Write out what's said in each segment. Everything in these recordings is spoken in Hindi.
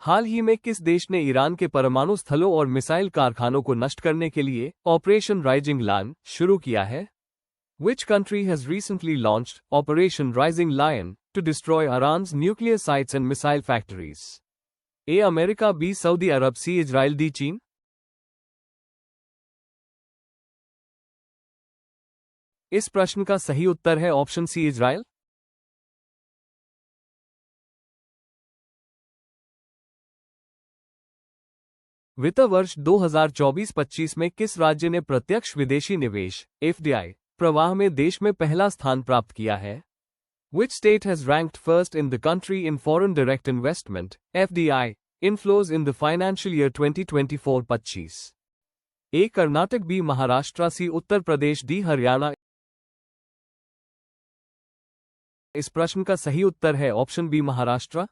हाल ही में किस देश ने ईरान के परमाणु स्थलों और मिसाइल कारखानों को नष्ट करने के लिए ऑपरेशन राइजिंग लायन शुरू किया है? Which country has recently launched Operation Rising Lion to destroy Iran's nuclear sites and missile factories? A. America, B. Saudi Arab, C. Israel, D. चीन। इस प्रश्न का सही उत्तर है ऑप्शन सी, इजराइल। वित्त वर्ष 2024-25 में किस राज्य ने प्रत्यक्ष विदेशी निवेश (FDI) प्रवाह में देश में पहला स्थान प्राप्त किया है? Which state has ranked first in the country in foreign direct investment (FDI) inflows in the financial year 2024-25? A. Karnataka, B. Maharashtra, C. Uttar Pradesh, D. Haryana. इस प्रश्न का सही उत्तर है option B, Maharashtra.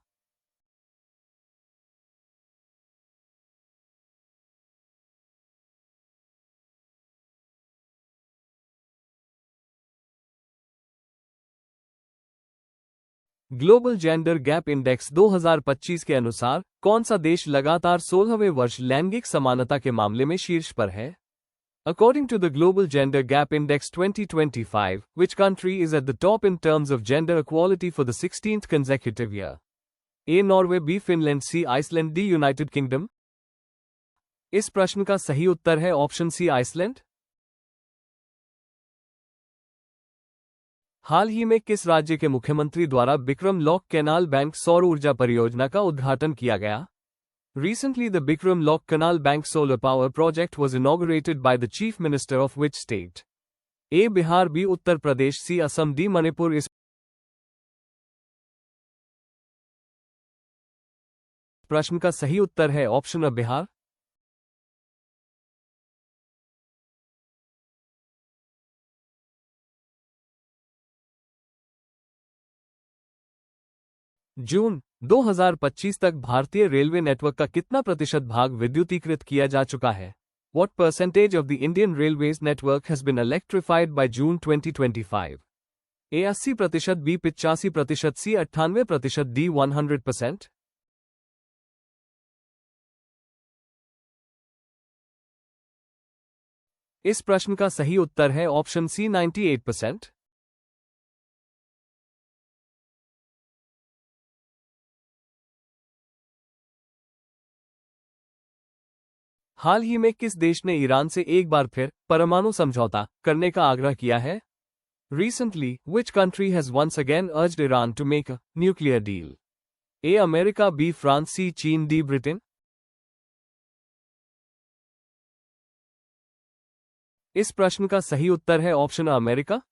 Global gender gap index 2025 के अनुसार कौन सा देश लगातार 16वें वर्ष लैंगिक समानता के मामले में शीर्ष पर है? According to the Global Gender Gap Index 2025, which country is at the top in terms of gender equality for the 16th consecutive year? A. Norway, B. Finland, C. Iceland, D. United Kingdom। इस प्रश्न का सही उत्तर है ऑप्शन सी, आइसलैंड। हाल ही में किस राज्य के मुख्यमंत्री द्वारा बिक्रम लॉक कैनाल बैंक सौर ऊर्जा परियोजना का उद्घाटन किया गया? Recently the Bikram Lok Canal Bank solar power project was inaugurated by the Chief Minister of which state? A. Bihar, B. Uttar Pradesh, C. Assam, D. Manipur. इस प्रश्न का सही उत्तर है ऑप्शन अ, बिहार। जून 2025 तक भारतीय रेलवे नेटवर्क का कितना प्रतिशत भाग विद्युतीकृत किया जा चुका है? What percentage of the Indian Railways network has been electrified by June 2025? A. 80%, B. 85%, C. 98%, D. 100%। इस प्रश्न का सही उत्तर है ऑप्शन सी, 98%। हाल ही में किस देश ने ईरान से एक बार फिर परमाणु समझौता करने का आग्रह किया है? Recently, which country has once again urged Iran to make a nuclear deal? A. America, B. France, C. चीन, D. ब्रिटेन। इस प्रश्न का सही उत्तर है ऑप्शन अ, अमेरिका।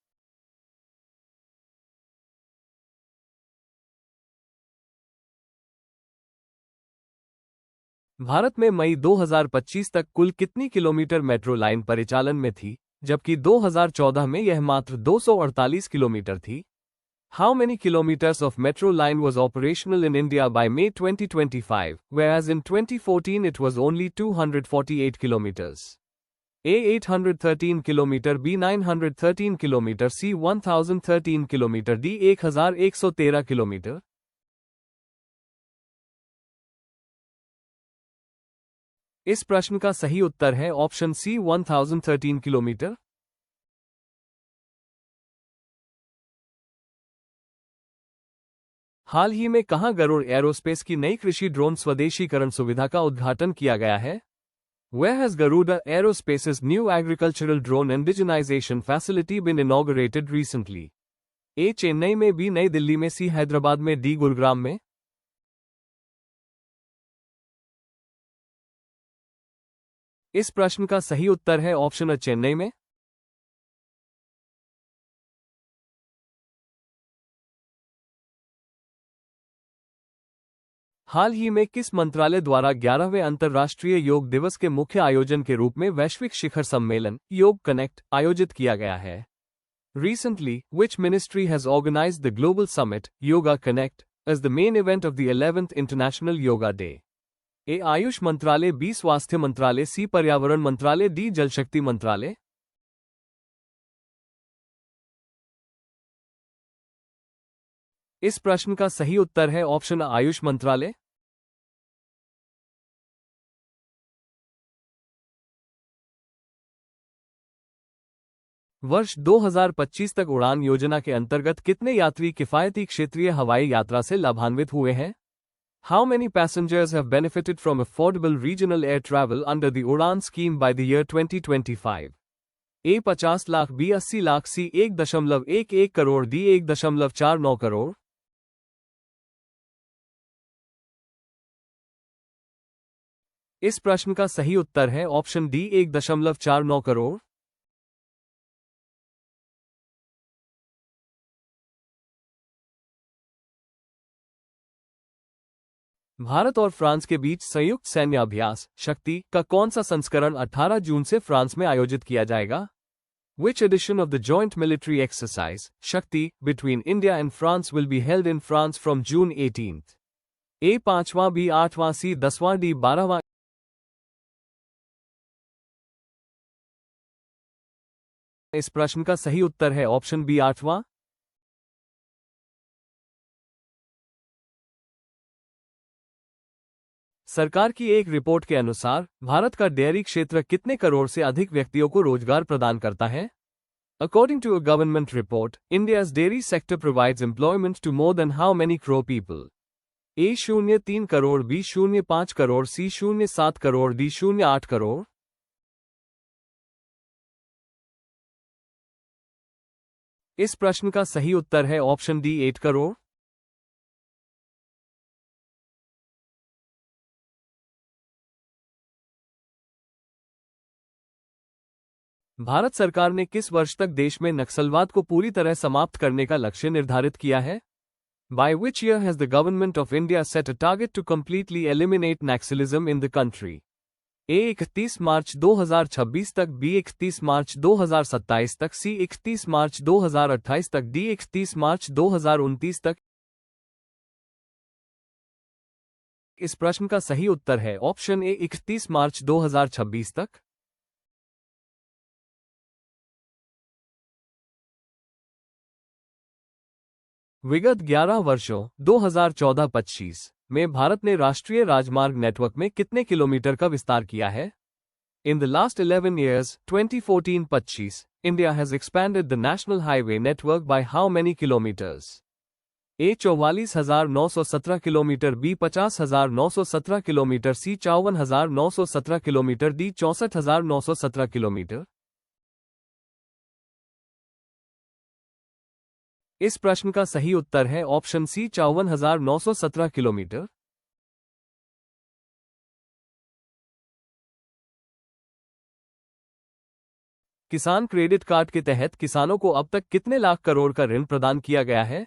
भारत में मई 2025 तक कुल कितनी किलोमीटर मेट्रो लाइन परिचालन में थी, जबकि 2014 में यह मात्र 248 किलोमीटर थी? How many kilometers of metro line was operational in India by May 2025, whereas in 2014 it was only 248 kilometers? A. 813 kilometre, B. 913 kilometre, C. 1013 kilometre, D. 1113 kilometre. इस प्रश्न का सही उत्तर है ऑप्शन सी, 1013 किलोमीटर। हाल ही में कहां गरुड़ एरोस्पेस की नई कृषि ड्रोन स्वदेशीकरण सुविधा का उद्घाटन किया गया है? Where has Garuda Aerospace's new agricultural drone indigenization facility been inaugurated recently? A. Chennai में, B. नई दिल्ली में, C. हैदराबाद में, D. गुरुग्राम में। इस प्रश्न का सही उत्तर है ऑप्शन अ, चेन्नई में। हाल ही में किस मंत्रालय द्वारा 11वें अंतर्राष्ट्रीय योग दिवस के मुख्य आयोजन के रूप में वैश्विक शिखर सम्मेलन योग कनेक्ट आयोजित किया गया है? Recently, which ministry has organized the global summit Yoga Connect as the main event of the 11th International Yoga Day? A. Ayush मंत्रालय, B. स्वास्थ्य मंत्रालय, C. पर्यावरण मंत्रालय, D. जल शक्ति मंत्रालय। इस प्रश्न का सही उत्तर है ऑप्शन आयुष मंत्रालय। वर्ष 2025 तक उड़ान योजना के अंतर्गत कितने यात्री किफायती क्षेत्रीय हवाई यात्रा से लाभान्वित हुए हैं? How many passengers have benefited from affordable regional air travel under the Udan scheme by the year 2025? A 50 lakh, B 80 lakh, C 1.11 crore, D 1.49 crore. इस प्रश्न का सही उत्तर है ऑप्शन डी 1.49 करोड़। भारत और फ्रांस के बीच संयुक्त सैन्य अभ्यास शक्ति का कौन सा संस्करण 18 जून से फ्रांस में आयोजित किया जाएगा? Which edition of the joint military exercise Shakti between India and France will be held in France from June 18th? A 5वां, B 8वां, C 10वां, D 12वां। इस प्रश्न का सही उत्तर है ऑप्शन बी 8वां। सरकार की एक रिपोर्ट के अनुसार भारत का डेयरी क्षेत्र कितने करोड़ से अधिक व्यक्तियों को रोजगार प्रदान करता है? According to a government report, India's dairy sector provides employment to more than how many crore people? A 03 crore, B 05 crore, C 07 crore, D 08 crore. इस प्रश्न का सही उत्तर है ऑप्शन डी 8 करोड़। भारत सरकार ने किस वर्ष तक देश में नक्सलवाद को पूरी तरह समाप्त करने का लक्ष्य निर्धारित किया है? By which year has the government of India set a target to completely eliminate Naxalism in the country? A 31 मार्च 2026 तक, B 31 मार्च 2027 तक, C 31 मार्च 2028 तक, D 31 मार्च 2029 तक। इस प्रश्न का सही उत्तर है ऑप्शन ए 31 मार्च 2026 तक। विगत 11 वर्षों 2014-25 में भारत ने राष्ट्रीय राजमार्ग नेटवर्क में कितने किलोमीटर का विस्तार किया है? In the last 11 years, 2014-25, India has expanded the national highway network by how many kilometers? A 44,917 kilometre, B 50,917 kilometre, C 54,917 kilometre, D 64,917 kilometre. इस प्रश्न का सही उत्तर है ऑप्शन सी 54,917 किलोमीटर। किसान क्रेडिट कार्ड के तहत किसानों को अब तक कितने लाख करोड़ का ऋण प्रदान किया गया है?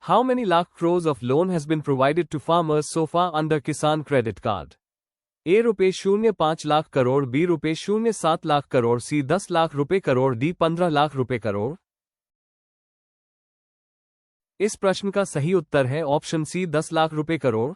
How many lakh crores of loan has been provided to farmers so far under किसान क्रेडिट कार्ड? ए रुपए 05 लाख करोड़, बी रुपए 07 लाख करोड़, सी 10 लाख रुपए करोड़, डी 15 लाख रुपए करोड़। इस प्रश्न का सही उत्तर है ऑप्शन सी 10 लाख रुपए करोड़।